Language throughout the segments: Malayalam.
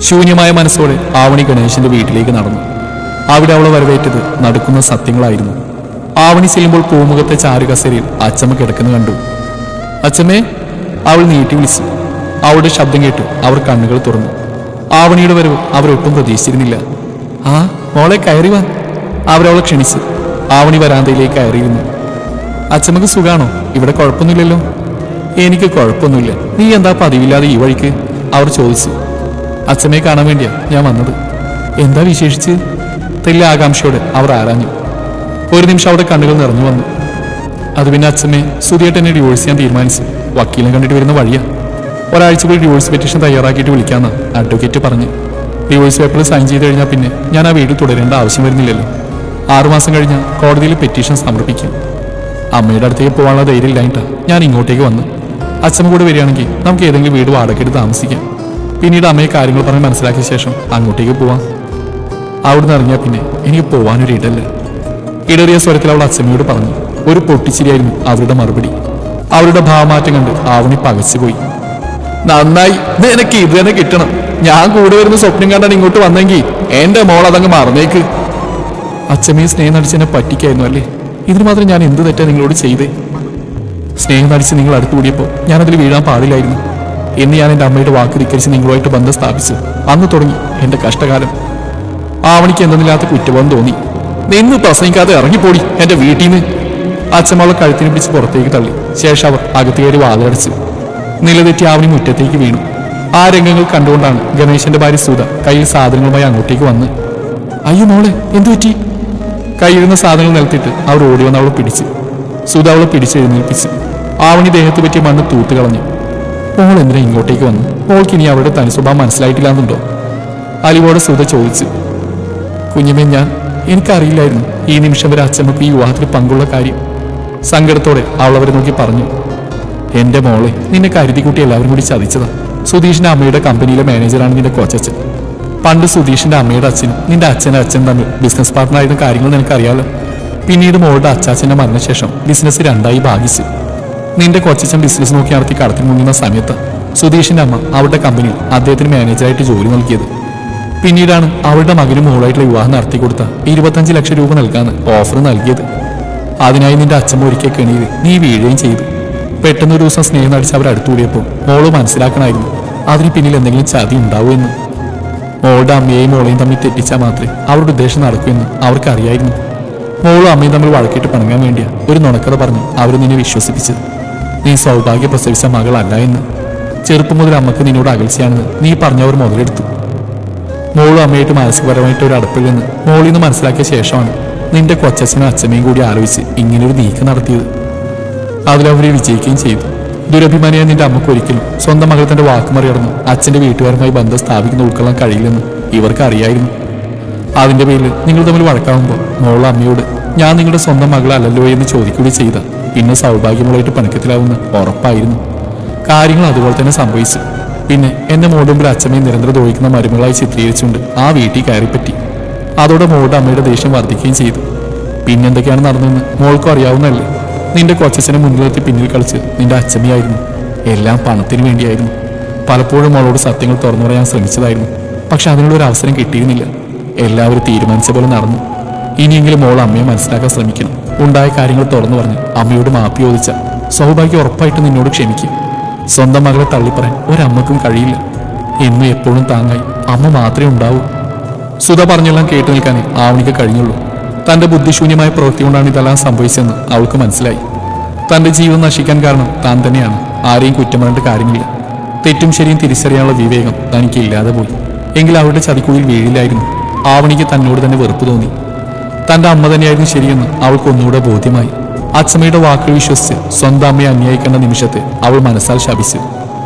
ശൂന്യമായ മനസ്സോടെ ആവണി ഗണേശന്റെ വീട്ടിലേക്ക് നടന്നു. അവിടെ അവളെ വരവേറ്റത് നടക്കുന്ന സത്യങ്ങളായിരുന്നു. ആവണി ചെല്ലുമ്പോൾ പൂമുഖത്തെ ചാരുകസേരയിൽ അച്ചമ്മ കിടക്കുന്നു കണ്ടു. അച്ചമ്മേ, അവൾ നീട്ടി വിളിച്ചു. അവളുടെ ശബ്ദം കേട്ടു അവർ കണ്ണുകൾ തുറന്നു. ആവണിയുടെ വരവ് അവരൊട്ടും പ്രതീക്ഷിച്ചിരുന്നില്ല. ആ മോളെ, കയറി വാ. അവരവളെ ക്ഷണിച്ചു. ആവണി വരാന്തയിലേക്ക് കയറിയിരുന്നു. അച്ചമ്മക്ക് സുഖാണോ? ഇവിടെ കുഴപ്പമൊന്നുമില്ലല്ലോ. എനിക്ക് കുഴപ്പമൊന്നുമില്ല. നീ എന്താ പതിവില്ലാതെ ഈ വഴിക്ക്? അവർ ചോദിച്ചു. അച്ചമ്മയെ കാണാൻ വേണ്ടിയാ ഞാൻ വന്നത്. എന്താ വിശേഷിച്ച്? തെല്ല ആകാംക്ഷയോടെ അവർ ആരാഞ്ഞു. ഒരു നിമിഷം അവിടെ കണ്ണുകൾ നിറഞ്ഞു വന്നു. അത് പിന്നെ അച്ചമ്മയെ സുധിയായിട്ട് എന്നെ ഡിവോഴ്സ് ചെയ്യാൻ തീരുമാനിച്ചു. വക്കീലിനെ കണ്ടിട്ട് വരുന്ന വഴിയാ. ഒരാഴ്ച പോയി ഡിവോഴ്സ് പെറ്റീഷൻ തയ്യാറാക്കിയിട്ട് വിളിക്കാമെന്ന് അഡ്വക്കേറ്റ് പറഞ്ഞു. ഡിവോഴ്സ് പേപ്പറിൽ സൈൻ ചെയ്ത് കഴിഞ്ഞാൽ പിന്നെ ഞാൻ ആ വീട്ടിൽ തുടരേണ്ട ആവശ്യം വരുന്നില്ലല്ലോ. 6 മാസം കഴിഞ്ഞാൽ കോടതിയിൽ പെറ്റീഷൻ സമർപ്പിക്കും. അമ്മയുടെ അടുത്തേക്ക് പോകാനുള്ള ധൈര്യം ഇല്ലായിട്ടാ ഞാൻ ഇങ്ങോട്ടേക്ക് വന്നു. അച്ഛമ്മ കൂടെ വരികയാണെങ്കിൽ നമുക്ക് ഏതെങ്കിലും വീട് വാടകയ്ക്കെടുത്ത് താമസിക്കാം. പിന്നീട് അമ്മയെ കാര്യങ്ങൾ പറഞ്ഞ് മനസ്സിലാക്കിയ ശേഷം അങ്ങോട്ടേക്ക് പോവാം. അവിടുന്ന് ഇറങ്ങിയാൽ പിന്നെ എനിക്ക് പോവാനൊരു ഇടല്ല. ഇടറിയ സ്വരത്തിൽ അവൾ അച്ഛമ്മയോട് പറഞ്ഞു. ഒരു പൊട്ടിച്ചിരിയായിരുന്നു അവരുടെ മറുപടി. അവരുടെ ഭാവമാറ്റം കണ്ട് ആവണി പകച്ചുപോയി. നന്നായി, നിനക്ക് ഇത് തന്നെ കിട്ടണം. ഞാൻ കൂടെ വരുന്ന സ്വപ്നം കണ്ടാണ് ഇങ്ങോട്ട് വന്നെങ്കിൽ എന്റെ മോൾ അതങ്ങ് മറന്നേക്ക്. അച്ഛമ്മയെ സ്നേഹം നടിച്ചെന്നെ പറ്റിക്കായിരുന്നു അല്ലേ? ഇതിന് മാത്രം ഞാൻ എന്ത് തെറ്റാ നിങ്ങളോട് ചെയ്തേ? സ്നേഹം നടിച്ച് നിങ്ങൾ അടുത്ത് കൂടിയപ്പോൾ ഞാനതിൽ വീഴാൻ പാടില്ലായിരുന്നു. എന്ന് ഞാൻ എൻ്റെ അമ്മയുടെ വാക്ക് ധിക്കരിച്ച് നിങ്ങളുമായിട്ട് ബന്ധം സ്ഥാപിച്ചു. അന്ന് തുടങ്ങി എൻ്റെ കഷ്ടകാലം. ആവണിക്ക് എന്തെന്നില്ലാത്ത കുറ്റബോധം തോന്നി. നിന്ന് പ്രസംഗിക്കാതെ ഇറങ്ങിപ്പോടി എൻ്റെ വീട്ടിൽ നിന്ന്. അച്ഛമ്മളെ കഴുത്തിന് പിടിച്ച് പുറത്തേക്ക് തള്ളി. ശേഷം അവർ അകത്ത് കയറി വാതിലടച്ചു. നിലതെറ്റി ആവണി മുറ്റത്തേക്ക് വീണു. ആ രംഗങ്ങൾ കണ്ടുകൊണ്ടാണ് ഗണേശന്റെ ഭാര്യ സുധ കയ്യിൽ സാധനങ്ങളുമായി അങ്ങോട്ടേക്ക് വന്ന്. അയ്യോ മോളെ, എന്തു പറ്റി? കയ്യിലിരുന്ന സാധനങ്ങൾ നിലത്തിട്ട് അവർ ഓടി വന്ന് അവളെ പിടിച്ചു. സുധ അവളെ പിടിച്ചെഴുന്നേൽപ്പിച്ചു. ആവണി ദേഹത്ത് പറ്റിയ മണ്ണ് തൂത്ത് കളഞ്ഞു. മോൾ എന്തിനാ ഇങ്ങോട്ടേക്ക് വന്നു? മോൾക്ക് ഇനി അവരുടെ തനി സ്വഭാവം മനസ്സിലായിട്ടില്ലാന്നുണ്ടോ? അലിവോടെ സുധ ചോദിച്ചു. കുഞ്ഞമ്മേ, എനിക്കറിയില്ലായിരുന്നു ഈ നിമിഷം വരെ അച്ഛമ്മക്ക് ഈ വിവാഹത്തിൽ പങ്കുള്ള കാര്യം. സങ്കടത്തോടെ അവൾ അവരെ നോക്കി പറഞ്ഞു. എന്റെ മോളെ, നിന്നെ കരുതിക്കുട്ടി എല്ലാവരും കൂടി ചതിച്ചതാ. സുധീഷിന്റെ അമ്മയുടെ കമ്പനിയിലെ മാനേജറാണ് നിന്റെ കൊച്ചച്ഛൻ. പണ്ട് സുധീഷിന്റെ അമ്മയുടെ അച്ഛനും നിന്റെ അച്ഛൻ്റെ അച്ഛൻ തമ്മിൽ ബിസിനസ് പാർട്ട്ണറായിരുന്ന കാര്യങ്ങൾ നിനക്കറിയാലോ. പിന്നീട് മോളുടെ അച്ചാച്ചന്റെ മരണശേഷം ബിസിനസ് 2ആയി ഭാഗിച്ചു. നിന്റെ കൊച്ചച്ഛൻ ബിസിനസ് നോക്കി നടത്തി കടത്തിൽ മുങ്ങുന്ന സമയത്ത് സുധീഷിന്റെ അമ്മ അവരുടെ കമ്പനിയിൽ അദ്ദേഹത്തിന് മാനേജറായിട്ട് ജോലി നൽകിയത്. പിന്നീടാണ് അവളുടെ മകനും മോളായിട്ടുള്ള വിവാഹം നടത്തി കൊടുത്ത 25 ലക്ഷം രൂപ നൽകാന്ന് ഓഫർ നൽകിയത്. അതിനായി നിന്റെ അച്ഛൻ ഒരിക്കൽ കെണിയിൽ നീ വീഴുകയും ചെയ്തു. പെട്ടെന്നൊരു ദിവസം സ്നേഹം നടിച്ച് അവർ അടുത്തുകൂടിയപ്പോൾ മോള് മനസ്സിലാക്കണമായിരുന്നു അതിന് പിന്നിൽ എന്തെങ്കിലും ചതി ഉണ്ടാവുമെന്ന്. മോളുടെ അമ്മയെയും മോളെയും തമ്മിൽ തെറ്റിച്ചാൽ മാത്രമേ അവരുടെ ഉദ്ദേശം നടക്കുമെന്ന് അവർക്കറിയായിരുന്നു. മോളും അമ്മയും തമ്മിൽ വഴക്കിട്ട് പണങ്ങാൻ വേണ്ടിയാ ഒരു നുണക്കഥ പറഞ്ഞ് അവർ നിന്നെ വിശ്വസിപ്പിച്ചത്. നീ സൗഭാഗ്യ പ്രസവിച്ച മകളല്ല എന്ന്. ചെറുപ്പം മുതൽ അമ്മക്ക് നിന്നോട് അകൽച്ചയാണെന്ന് നീ പറഞ്ഞവർ മുതലെടുത്തു. മോളും അമ്മയായിട്ട് മാനസികപരമായിട്ട് ഒരു അടുപ്പിൽ നിന്ന് മോളിൽ നിന്ന് മനസ്സിലാക്കിയ ശേഷമാണ് നിന്റെ കൊച്ചച്ഛനും അച്ഛമ്മയും കൂടി ആലോചിച്ച് ഇങ്ങനൊരു നീക്കം നടത്തിയത്. അതിലവരെ വിജയിക്കുകയും ചെയ്തു. ദുരഭിമാനിയായ നിന്റെ അമ്മക്ക് ഒരിക്കലും സ്വന്തം മകൾ തന്റെ വാക്കുമറിയടന്ന് അച്ഛന്റെ വീട്ടുകാരുമായി ബന്ധം സ്ഥാപിക്കുന്ന ഉൾക്കൊള്ളാൻ കഴിയില്ലെന്ന് ഇവർക്ക് അറിയായിരുന്നു. അതിന്റെ പേരിൽ നിങ്ങൾ തമ്മിൽ വഴക്കാവുമ്പോൾ മോളും അമ്മയോട് ഞാൻ നിങ്ങളുടെ സ്വന്തം മകളല്ലല്ലോ എന്ന് ചോദിക്കുകയും ചെയ്ത പിന്നെ സൗഭാഗ്യമുള്ളതായിട്ട് പണക്കത്തിലാവുന്ന ഉറപ്പായിരുന്നു. കാര്യങ്ങൾ അതുപോലെ തന്നെ സംഭവിച്ചു. പിന്നെ എന്റെ മോളുടെ മുമ്പിൽ അച്ഛമ്മയും നിരന്തരം ദ്രോഹിക്കുന്ന മരുമകളായി ചിത്രീകരിച്ചുകൊണ്ട് ആ വീട്ടിൽ കയറിപ്പറ്റി. അതോടെ മോളുടെ അമ്മയുടെ ദേഷ്യം വർദ്ധിക്കുകയും ചെയ്തു. പിന്നെന്തൊക്കെയാണ് നടന്നതെന്ന് മോൾക്കും അറിയാവുന്നതല്ലേ. നിന്റെ കൊച്ചച്ഛനെ മുന്നിൽ നിർത്തി പിന്നിൽ കളിച്ച് നിന്റെ അച്ഛമ്മയായിരുന്നു. എല്ലാം പണത്തിന് വേണ്ടിയായിരുന്നു. പലപ്പോഴും മോളോട് സത്യങ്ങൾ തുറന്നു പറയാൻ ശ്രമിച്ചതായിരുന്നു. പക്ഷെ അതിനുള്ളൊരു അവസരം കിട്ടിയിരുന്നില്ല. എല്ലാവരും തീരുമാനിച്ച പോലെ നടന്നു. ഇനിയെങ്കിലും മോൾ അമ്മയെ മനസ്സിലാക്കാൻ ശ്രമിക്കണം. ഉണ്ടായ കാര്യങ്ങൾ തുറന്നു പറഞ്ഞ് അമ്മയോട് മാപ്പി ചോദിച്ച സൗഭാഗ്യം ഉറപ്പായിട്ട് നിന്നോട് ക്ഷമിക്കും. സ്വന്തം മകളെ തള്ളിപ്പറയാൻ ഒരമ്മക്കും കഴിയില്ല. എന്നും എപ്പോഴും താങ്ങായി അമ്മ മാത്രമേ ഉണ്ടാവൂ. സുധ പറഞ്ഞെല്ലാം കേട്ടു നിൽക്കാനേ ആവണിക്ക് കഴിഞ്ഞുള്ളൂ. തന്റെ ബുദ്ധിശൂന്യമായ പ്രവൃത്തി കൊണ്ടാണ് ഇതെല്ലാം സംഭവിച്ചതെന്ന് അവൾക്ക് മനസ്സിലായി. തന്റെ ജീവിതം നശിക്കാൻ കാരണം താൻ തന്നെയാണ്. ആരെയും കുറ്റം പറഞ്ഞിട്ട് കാര്യമില്ല. തെറ്റും ശരിയും തിരിച്ചറിയാനുള്ള വിവേകം തനിക്ക് ഇല്ലാതെ പോയി. എങ്കിൽ അവരുടെ ചതിക്കുഴിയിൽ വീഴില്ലായിരുന്നു. ആവണിക്ക് തന്നോട് തന്നെ വെറുപ്പ് തോന്നി. തന്റെ അമ്മ തന്നെയായിരുന്നു ശരിയെന്ന് അവൾക്ക് ഒന്നുകൂടെ ബോധ്യമായി. അച്ഛമ്മയുടെ വാക്കുകൾ വിശ്വസിച്ച് സ്വന്തം അമ്മയെ അന്യായിക്കേണ്ട നിമിഷത്തെ അവൾ മനസ്സാൽ ശപിച്ചു.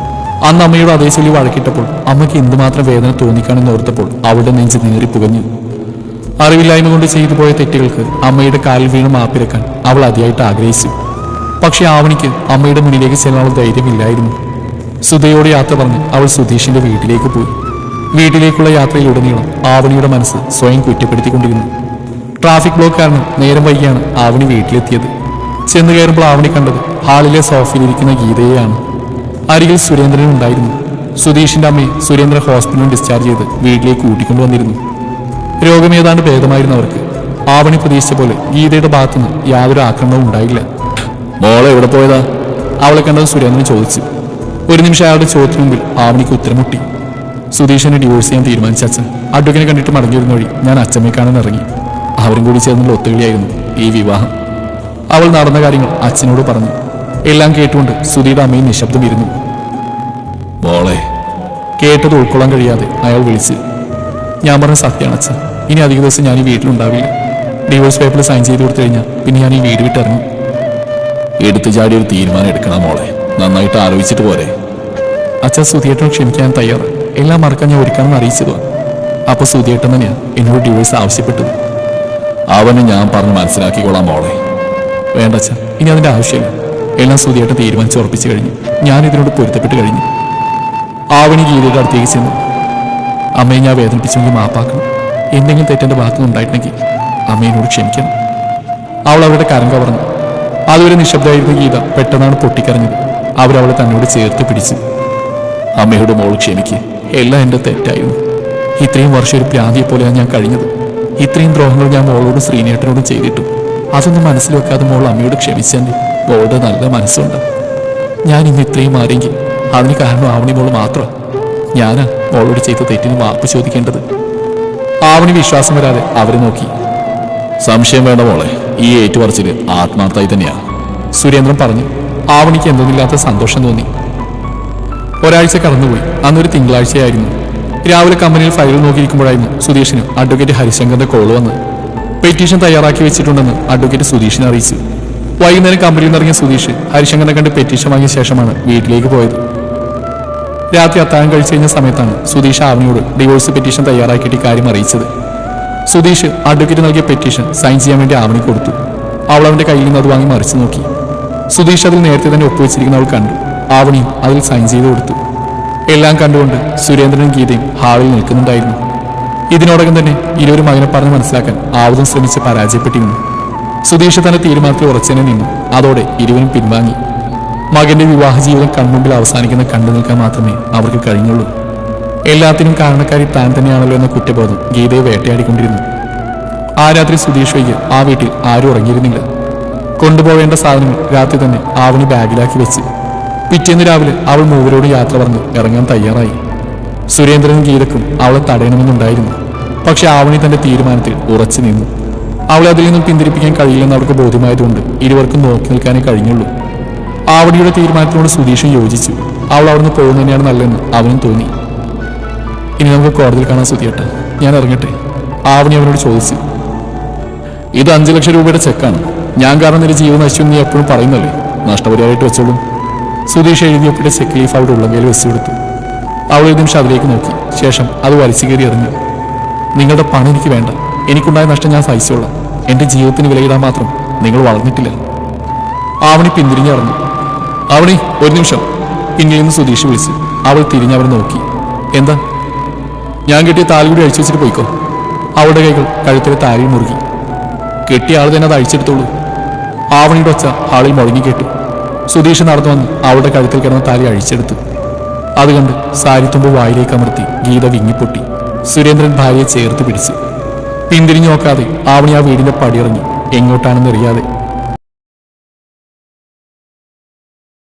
അന്ന് അമ്മയോട് അതേ ചൊല്ലി വഴക്കിട്ടപ്പോൾ അമ്മയ്ക്ക് എന്തുമാത്രം വേദന തോന്നിക്കാണെന്ന് ഓർത്തപ്പോൾ അവളുടെ നെഞ്ച് നീറി പുകഞ്ഞു. അറിവില്ലായ്മ കൊണ്ട് ചെയ്തു പോയ തെറ്റുകൾക്ക് അമ്മയുടെ കാലിൽ വീണ് മാപ്പിരക്കാൻ അവൾ അതിയായിട്ട് ആഗ്രഹിച്ചു. പക്ഷെ ആവണിക്ക് അമ്മയുടെ മുന്നിലേക്ക് ചെല്ലാനുള്ള ധൈര്യമില്ലായിരുന്നു. സുധയോട് യാത്ര പറഞ്ഞ് അവൾ സുധീഷിന്റെ വീട്ടിലേക്ക് പോയി. വീട്ടിലേക്കുള്ള യാത്രയിലുടനീളം ആവണിയുടെ മനസ്സ് സ്വയം കുറ്റപ്പെടുത്തിക്കൊണ്ടിരുന്നു. ട്രാഫിക് ബ്ലോക്ക് കാരണം നേരം വൈകിയാണ് ആവണി വീട്ടിലെത്തിയത്. ചെന്ന് കയറുമ്പോൾ ആവണി കണ്ടത് ഹാളിലെ സോഫയിലിരിക്കുന്ന ഗീതയെയാണ്. അരികിൽ സുരേന്ദ്രൻ ഉണ്ടായിരുന്നു. സുധീഷിന്റെ അമ്മയെ സുരേന്ദ്രൻ ഹോസ്പിറ്റലിൽ ഡിസ്ചാർജ് ചെയ്ത് വീട്ടിലേക്ക് കൂട്ടിക്കൊണ്ടുവന്നിരുന്നു. രോഗം ഏതാണ്ട് ഭേദമായിരുന്നു അവർക്ക്. ആവണി പ്രതീക്ഷിച്ച പോലെ ഗീതയുടെ ഭാഗത്തുനിന്ന് യാതൊരു ആക്രമണവും ഉണ്ടായില്ല. മോളെ എവിടെ പോയതാ? അവളെ കണ്ടത് സുരേന്ദ്രൻ ചോദിച്ചു. ഒരു നിമിഷം അയാളുടെ ചോദ്യത്തിന് മുമ്പിൽ ആവണിക്ക് ഉത്തരം മുട്ടി. സുധീഷിനെ ഡിവോഴ്സ് ചെയ്യാൻ തീരുമാനിച്ച അച്ഛൻ അഡ്വക്കിനെ കണ്ടിട്ട് മടങ്ങി വരുന്ന വഴി ഞാൻ അച്ഛമ്മയെ കാണാൻ ഇറങ്ങി. അവരും കൂടി ചേർന്നുള്ള ഒത്തുകളിയായിരുന്നു ഈ വിവാഹം. അവൾ നടന്ന കാര്യങ്ങൾ അച്ഛനോട് പറഞ്ഞു. എല്ലാം കേട്ടുകൊണ്ട് സുധിയുടെ അമ്മയും നിശബ്ദം ഇരുന്നു. മോളെ കേട്ടത് ഉൾക്കൊള്ളാൻ കഴിയാതെ അയാൾ വിളിച്ച്, ഞാൻ പറഞ്ഞ സത്യമാണ് അച്ഛൻ. ഇനി അധിക ദിവസം ഞാൻ ഈ വീട്ടിലുണ്ടാവില്ല. ഡിവോഴ്സ് പേപ്പറിൽ സൈൻ ചെയ്ത് കൊടുത്തു കഴിഞ്ഞാൽ പിന്നെ ഞാൻ ഈ വീട് വിട്ടിറങ്ങും. എടുത്തു ചാടി ഒരു തീരുമാനം എടുക്കണം മോളെ. നന്നായിട്ട് ആലോചിച്ചിട്ട് പോരെ. അച്ഛൻ സുധിയേട്ടൻ ക്ഷമിക്കാൻ തയ്യാറ്. എല്ലാം മറക്കാൻ ഞാൻ ഒരുക്കാണെന്ന് അറിയിച്ചതുവാ. അപ്പൊ സുധിയേട്ടൻ തന്നെയാണ് എന്നോട് ഡിവോഴ്സ് ആവശ്യപ്പെട്ടത്. അവന് ഞാൻ പറഞ്ഞ് മനസ്സിലാക്കിക്കൊള്ളാം മോളെ. വേണ്ട അച്ഛൻ, ഇനി അതിന്റെ ആവശ്യമില്ല. എല്ലാം സുധിയേട്ടൻ തീരുമാനിച്ച് ഉറപ്പിച്ചു കഴിഞ്ഞു. ഞാൻ ഇതിനോട് പൊരുത്തപ്പെട്ട് കഴിഞ്ഞു. ആവണി ഗീതയുടെ അടുത്തേക്ക് ചെന്നു. അമ്മയെ ഞാൻ വേദനിപ്പിച്ചെങ്കിൽ മാപ്പാക്കണം. എന്തെങ്കിലും തെറ്റെന്റെ ഭാഗത്തുനിന്ന് ഉണ്ടായിട്ടുണ്ടെങ്കിൽ അമ്മയോട് ക്ഷമിക്കണം. അവൾ അവരുടെ കരം കവർന്നു. അതുവരെ നിശബ്ദമായിരുന്ന ഗീത പെട്ടെന്നാണ് പൊട്ടിക്കരഞ്ഞത്. അവരവളെ തന്നോട് ചേർത്ത് പിടിച്ചു. അമ്മയോട് മോൾ ക്ഷമിക്കുക. എല്ലാം എന്റെ തെറ്റായിരുന്നു. ഇത്രയും വർഷം ഒരു പ്രാന്തിയെ പോലെയാണ് ഞാൻ കഴിഞ്ഞത്. ഇത്രയും ദ്രോഹങ്ങൾ ഞാൻ മോളോടും ശ്രീനേട്ടനോടും ചെയ്തിട്ടും അതൊന്നും മനസ്സിൽ വെക്കാതെ മോൾ അമ്മയോട് ക്ഷമിച്ചെന്നെ മോളുടെ നല്ല മനസ്സുണ്ട്. ഞാൻ ഇന്ന് ഇത്രയും മാറിയെങ്കിൽ അതിന് കാരണം ആവണി മോള് മാത്രം. ഞാനാ മോളോട് ചെയ്ത തെറ്റിന് മാപ്പ് ചോദിക്കേണ്ടത്. ആവണി വിശ്വാസം വരാതെ അവരെ നോക്കി. സംശയം വേണ്ട മോളെ, ഈ ഏറ്റുപറച്ചില് ആത്മാർത്ഥമായി തന്നെയാ, സുരേന്ദ്രൻ പറഞ്ഞു. ആവണിക്ക് എന്തെന്നില്ലാത്ത സന്തോഷം തോന്നി. ഒരാഴ്ച കടന്നുപോയി. അന്നൊരു തിങ്കളാഴ്ചയായിരുന്നു. രാവിലെ കമ്പനിയിൽ ഫയൽ നോക്കിയിരിക്കുമ്പോഴായിരുന്നു സുധീഷിന് അഡ്വക്കേറ്റ് ഹരിശങ്കറിന്റെ കോൾ വന്ന്. പെറ്റീഷൻ തയ്യാറാക്കി വെച്ചിട്ടുണ്ടെന്ന് അഡ്വക്കേറ്റ് സുധീഷിനെ അറിയിച്ചു. വൈകുന്നേരം കമ്പനിയിൽ നിന്നിറങ്ങിയ സുധീഷ് ഹരിശങ്കറിനെ കണ്ട് പെറ്റീഷൻ വാങ്ങിയ ശേഷമാണ് വീട്ടിലേക്ക് പോയത്. രാത്രി അത്താഴം കഴിച്ചു കഴിഞ്ഞ സമയത്താണ് സുധീഷ് ആവണിയോട് ഡിവോഴ്സ് പെറ്റീഷൻ തയ്യാറാക്കിയിട്ട് കാര്യം അറിയിച്ചത്. സുധീഷ് അഡ്വക്കേറ്റ് നൽകിയ പെറ്റീഷൻ സൈൻ ചെയ്യാൻ വേണ്ടി ആവണി കൊടുത്തു. അവൾ അവന്റെ കയ്യിൽ നിന്ന് അത് വാങ്ങി മറിച്ചു നോക്കി. സുധീഷ് അതിൽ നേരത്തെ തന്നെ ഒപ്പുവെച്ചിരിക്കുന്ന അവൾ കണ്ടു. ആവണിയും അതിൽ സൈൻ ചെയ്ത് കൊടുത്തു. എല്ലാം കണ്ടുകൊണ്ട് സുരേന്ദ്രനും ഗീതയും ഹാളിൽ നിൽക്കുന്നുണ്ടായിരുന്നു. ഇതിനോടകം തന്നെ ഇരുവരും മകനെ പറഞ്ഞ് മനസ്സിലാക്കാൻ ആവതും ശ്രമിച്ച് പരാജയപ്പെട്ടിരുന്നു. സുധീഷ് തന്റെ തീരുമാനത്തിൽ ഉറച്ചെന്നെ നിന്നു. അതോടെ ഇരുവരും പിൻവാങ്ങി. മകന്റെ വിവാഹ ജീവിതം കൺമുമ്പിൽ അവസാനിക്കുന്ന കണ്ടു നിൽക്കാൻ മാത്രമേ അവർക്ക് കഴിഞ്ഞുള്ളൂ. എല്ലാത്തിനും കാരണക്കാരി താൻ തന്നെയാണല്ലോ എന്ന കുറ്റബോധം ഗീതയെ വേട്ടയാടിക്കൊണ്ടിരുന്നു. ആ രാത്രി സുധീഷ് വൈകി ആ വീട്ടിൽ ആരും ഉറങ്ങിയിരുന്നില്ല. കൊണ്ടുപോവേണ്ട സാധനങ്ങൾ രാത്രി തന്നെ ആവണി ബാഗിലാക്കി വെച്ച് പിറ്റേന്ന് രാവിലെ അവൾ മൂവരോട് യാത്ര പറഞ്ഞ് ഇറങ്ങാൻ തയ്യാറായി. സുരേന്ദ്രനും ഗീതക്കും അവളെ തടയണമെന്നുണ്ടായിരുന്നു. പക്ഷെ ആവണി തന്റെ തീരുമാനത്തിൽ ഉറച്ചു നിന്നു. അവളെ അതിൽ നിന്നും പിന്തിരിപ്പിക്കാൻ കഴിയില്ലെന്ന് അവർക്ക് ബോധ്യമായതുകൊണ്ട് ഇരുവർക്കും നോക്കി നിൽക്കാനേ കഴിഞ്ഞുള്ളൂ. ആവണിയുടെ തീരുമാനത്തിനോട് സുധീഷും യോജിച്ചു. അവൾ അവിടുന്ന് പോകുന്നത് തന്നെയാണ് നല്ലതെന്ന് അവനും തോന്നി. ഇനി നമുക്ക് കോടതിയിൽ കാണാൻ സുധിയേട്ട, ഞാൻ ഇറങ്ങട്ടെ? ആവണി അവനോട് ചോദിച്ചു. ഇത് 5 ലക്ഷം രൂപയുടെ ചെക്കാണ്. ഞാൻ കാരണം നിന്റെ ജീവൻ നശിച്ചു നീ എപ്പോഴും പറയുന്നല്ലേ. നഷ്ടപരിഹാരമായിട്ട് വെച്ചോളൂ. സുധീഷ് എഴുതിയപ്പോഴത്തെ ചെക്ക് ലീഫ് അവളുടെ ഉള്ളങ്കയിൽ വെച്ച് കൊടുത്തു. അവൾ ഒരു നിമിഷം അതിലേക്ക് നോക്കി. ശേഷം അത് വലിച്ചു കയറി എറിഞ്ഞു. നിങ്ങളുടെ പണം എനിക്ക് വേണ്ട. എനിക്കുണ്ടായ നഷ്ടം ഞാൻ സഹിച്ചോളാം. എന്റെ ജീവിതത്തിന് വിലയിടാൻ മാത്രം നിങ്ങൾ വളർന്നിട്ടില്ല. ആവണി പിന്തിരിഞ്ഞിറങ്ങി. ആവണി, ഒരു നിമിഷം, പിന്നിൽ നിന്ന് സുധീഷ് വിളിച്ചു. അവൾ തിരിഞ്ഞവർ നോക്കി. എന്താ? ഞാൻ കെട്ടിയ താലി കൂടി അഴിച്ചു വെച്ചിട്ട് പോയിക്കോ. അവളുടെ കൈകൾ കഴുത്തിലെ താലിയിൽ മുറുകി. കെട്ടിയ ആൾ തന്നെ അത് അഴിച്ചെടുത്തോളൂ. ആവണിയുടെ ഒച്ച ഹാളിൽ മുഴങ്ങി കേട്ടു. സുധീഷ് നടന്നു വന്ന് അവളുടെ കഴുത്തിൽ കിടന്ന താലി അഴിച്ചെടുത്തു. അത് കണ്ട് സാരിത്തുമ്പ് വായിലേക്ക് അമർത്തി ഗീത വിങ്ങിപ്പൊട്ടി. സുരേന്ദ്രൻ ഭാര്യയെ ചേർത്ത് പിടിച്ചു. പിന്തിരിഞ്ഞു നോക്കാതെ ആവണി ആ വീടിന്റെ പടിയിറങ്ങി. എങ്ങോട്ടാണെന്ന് അറിയാതെ